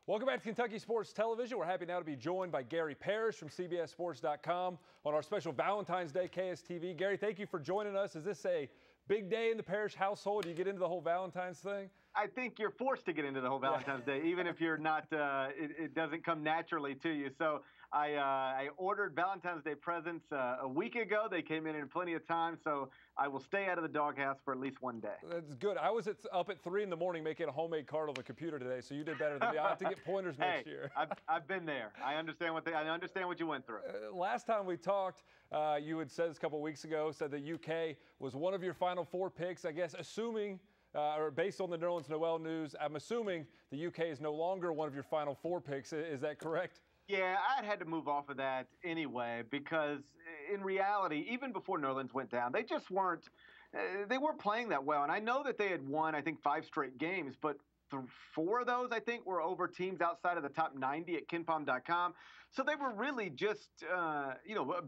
Welcome back to Kentucky Sports Television. We're happy now to be joined by Gary Parrish from CBSSports.com on our special Valentine's Day KSTV. Gary, thank you for joining us. Is this a big day in the Parrish household? Do you get into the whole Valentine's thing? I think you're forced to get into the whole Valentine's Day, even if you're not. It doesn't come naturally to you. So I ordered Valentine's Day presents a week ago. They came in plenty of time, so I will stay out of the doghouse for at least one day. That's good. I was up at 3 in the morning making a homemade card on the computer today, so you did better than me. I have to get pointers next year. I've been there. I understand what you went through. Last time we talked, you had said this a couple of weeks ago, said the UK was one of your Final Four picks. I guess assuming. Or based on the Nerlens Noel news, I'm assuming the UK is no longer one of your Final Four picks. Is that correct? Yeah, I'd had to move off of that anyway because in reality, even before Nerlens went down, they just weren't playing that well. And I know that they had won, I think, 5 straight games, but 4 of those, I think, were over teams outside of the top 90 at KenPom.com. So they were really just,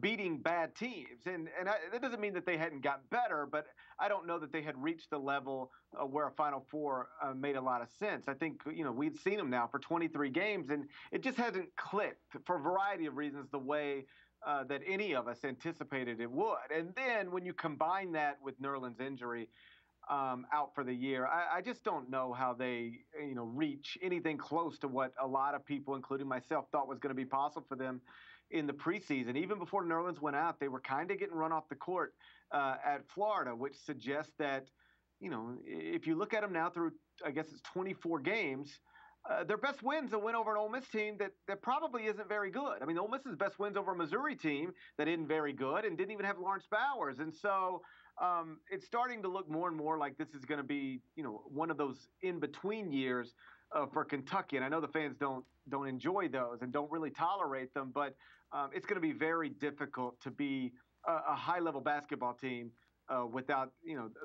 beating bad teams. And that doesn't mean that they hadn't got better, but I don't know that they had reached the level where a Final Four made a lot of sense. I think, we'd seen them now for 23 games, and it just hasn't clicked for a variety of reasons the way that any of us anticipated it would. And then when you combine that with Nerlens' injury, out for the year, I just don't know how they, reach anything close to what a lot of people, including myself, thought was going to be possible for them in the preseason. Even before Nerlens went out, they were kind of getting run off the court at Florida, which suggests that, if you look at them now through, I guess it's 24 games, their best win's a win over an Ole Miss team that probably isn't very good. I mean, Ole Miss's best win's over a Missouri team that isn't very good and didn't even have Lawrence Bowers. And so it's starting to look more and more like this is going to be, one of those in-between years for Kentucky. And I know the fans don't enjoy those and don't really tolerate them, but it's going to be very difficult to be a high-level basketball team without,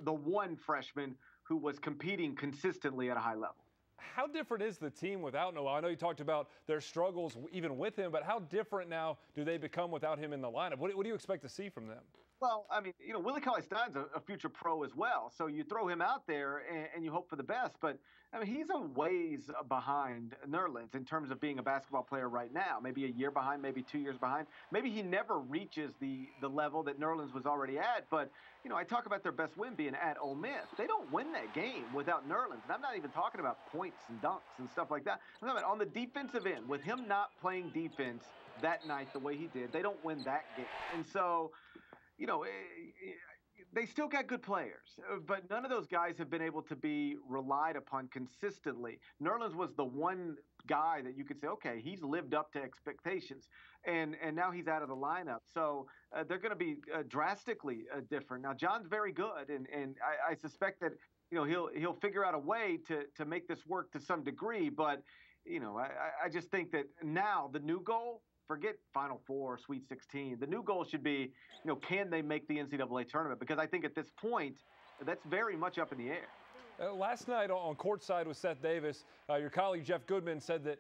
the one freshman who was competing consistently at a high level. How different is the team without Noel? I know you talked about their struggles even with him, but how different now do they become without him in the lineup? What do you expect to see from them? Well, I mean, Willie Cauley-Stein's a future pro as well. So you throw him out there and you hope for the best. But, I mean, he's a ways behind Nerlens in terms of being a basketball player right now. Maybe a year behind, maybe 2 years behind. Maybe he never reaches the level that Nerlens was already at. But, I talk about their best win being at Ole Miss. They don't win that game without Nerlens. And I'm not even talking about points and dunks and stuff like that. I'm talking about on the defensive end, with him not playing defense that night the way he did, they don't win that game. And so, they still got good players, but none of those guys have been able to be relied upon consistently. Nerlens was the one guy that you could say, okay, he's lived up to expectations, and now he's out of the lineup. So they're going to be drastically different. Now, John's very good, and I suspect that he'll figure out a way to make this work to some degree. But I just think that now the new goal. Forget Final Four, Sweet 16. The new goal should be, can they make the NCAA tournament? Because I think at this point, that's very much up in the air. Last night on courtside with Seth Davis, your colleague Jeff Goodman said that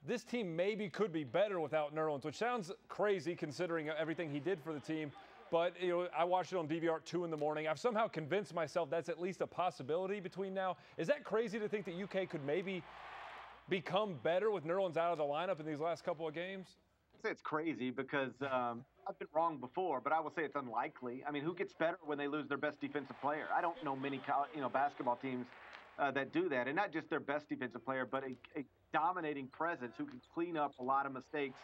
this team maybe could be better without Nerlens, which sounds crazy considering everything he did for the team. But, I watched it on DVR at 2 in the morning. I've somehow convinced myself that's at least a possibility between now. Is that crazy to think that UK could maybe become better with Nerlens out of the lineup in these last couple of games? I say it's crazy because I've been wrong before, but I will say it's unlikely. I mean, who gets better when they lose their best defensive player? I don't know many basketball teams that do that, and not just their best defensive player, but a dominating presence who can clean up a lot of mistakes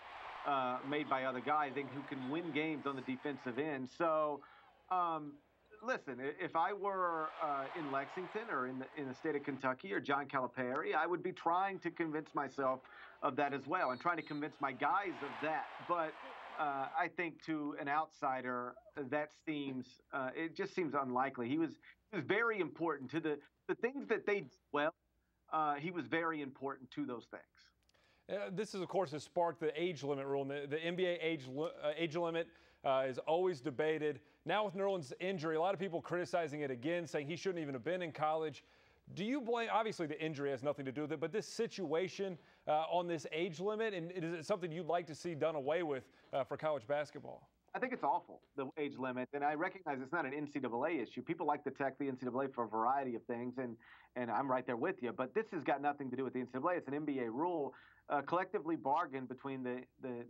made by other guys and who can win games on the defensive end. So, listen, if I were in Lexington or in the state of Kentucky or John Calipari, I would be trying to convince myself of that as well and trying to convince my guys of that. But I think to an outsider, that seems it just seems unlikely. He was very important to the things that they did well. He was very important to those things. This is, of course, has sparked the age limit rule. The NBA age limit is always debated. Now with Nerlens' injury, a lot of people criticizing it again, saying he shouldn't even have been in college. Do you blame, obviously the injury has nothing to do with it, but this situation on this age limit, and is it something you'd like to see done away with for college basketball? I think it's awful, the age limit, and I recognize it's not an NCAA issue. People like to attack the NCAA for a variety of things, and I'm right there with you. But this has got nothing to do with the NCAA. It's an NBA rule, collectively bargained between the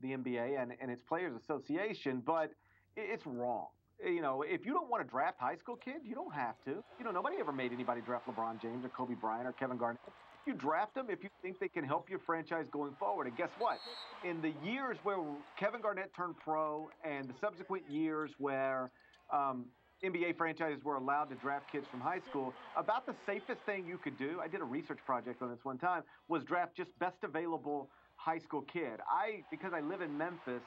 NBA and its Players Association, but it's wrong. You know, if you don't want to draft high school kids, you don't have to. You know, nobody ever made anybody draft LeBron James or Kobe Bryant or Kevin Garnett. You draft them if you think they can help your franchise going forward. And guess what? In the years where Kevin Garnett turned pro and the subsequent years where NBA franchises were allowed to draft kids from high school, about the safest thing you could do, I did a research project on this one time, was draft just best available high school kid. Because I live in Memphis,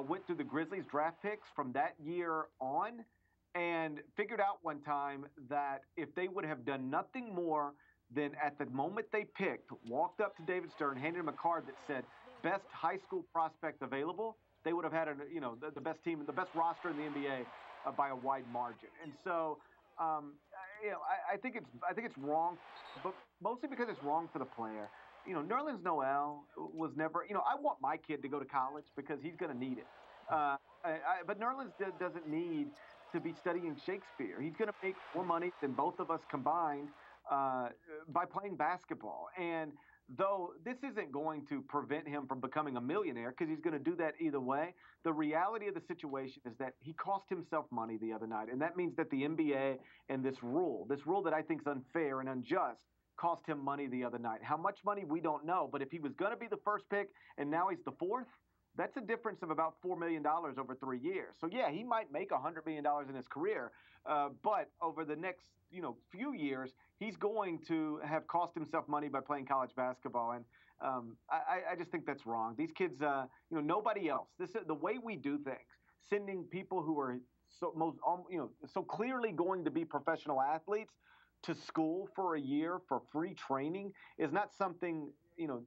went through the Grizzlies draft picks from that year on and figured out one time that if they would have done nothing more then at the moment they picked, walked up to David Stern, handed him a card that said best high school prospect available, they would have had the best team, the best roster in the NBA by a wide margin. And so, I think it's wrong, but mostly because it's wrong for the player. You know, Nerlens Noel was never. You know, I want my kid to go to college because he's going to need it. But Nerlens doesn't need to be studying Shakespeare. He's going to make more money than both of us combined by playing basketball. And though this isn't going to prevent him from becoming a millionaire, because he's going to do that either way, the reality of the situation is that he cost himself money the other night. And that means that the NBA and this rule that I think is unfair and unjust, cost him money the other night. How much money, we don't know. But if he was going to be the first pick and now he's the fourth, that's a difference of about $4 million over 3 years. So, yeah, he might make $100 million in his career. But over the next, few years, he's going to have cost himself money by playing college basketball. And I just think that's wrong. These kids, nobody else. The way we do things, sending people who are so clearly going to be professional athletes to school for a year for free training is not something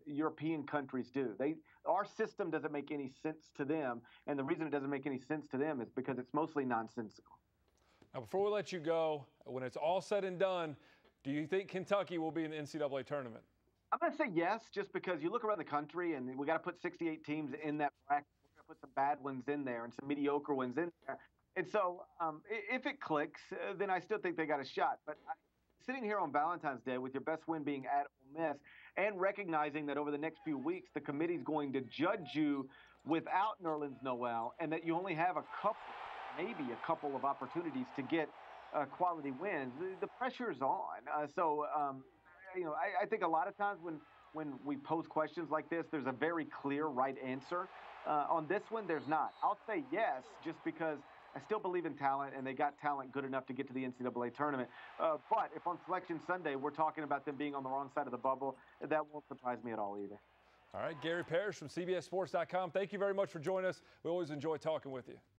European countries do. Our system doesn't make any sense to them, and the reason it doesn't make any sense to them is because it's mostly nonsensical. Now, before we let you go, when it's all said and done, do you think Kentucky will be in the NCAA tournament? I'm going to say yes, just because you look around the country and we got to put 68 teams in that bracket. We're going to put some bad ones in there and some mediocre ones in there. And so if it clicks, then I still think they got a shot. But sitting here on Valentine's Day with your best win being at Ole Miss and recognizing that over the next few weeks the committee's going to judge you without Nerlens Noel and that you only have maybe a couple of opportunities to get quality wins, the pressure's on. I think a lot of times when we pose questions like this, there's a very clear right answer. On this one, there's not. I'll say yes just because I still believe in talent, and they got talent good enough to get to the NCAA tournament. But if on Selection Sunday we're talking about them being on the wrong side of the bubble, that won't surprise me at all either. All right, Gary Parrish from CBSSports.com. Thank you very much for joining us. We always enjoy talking with you.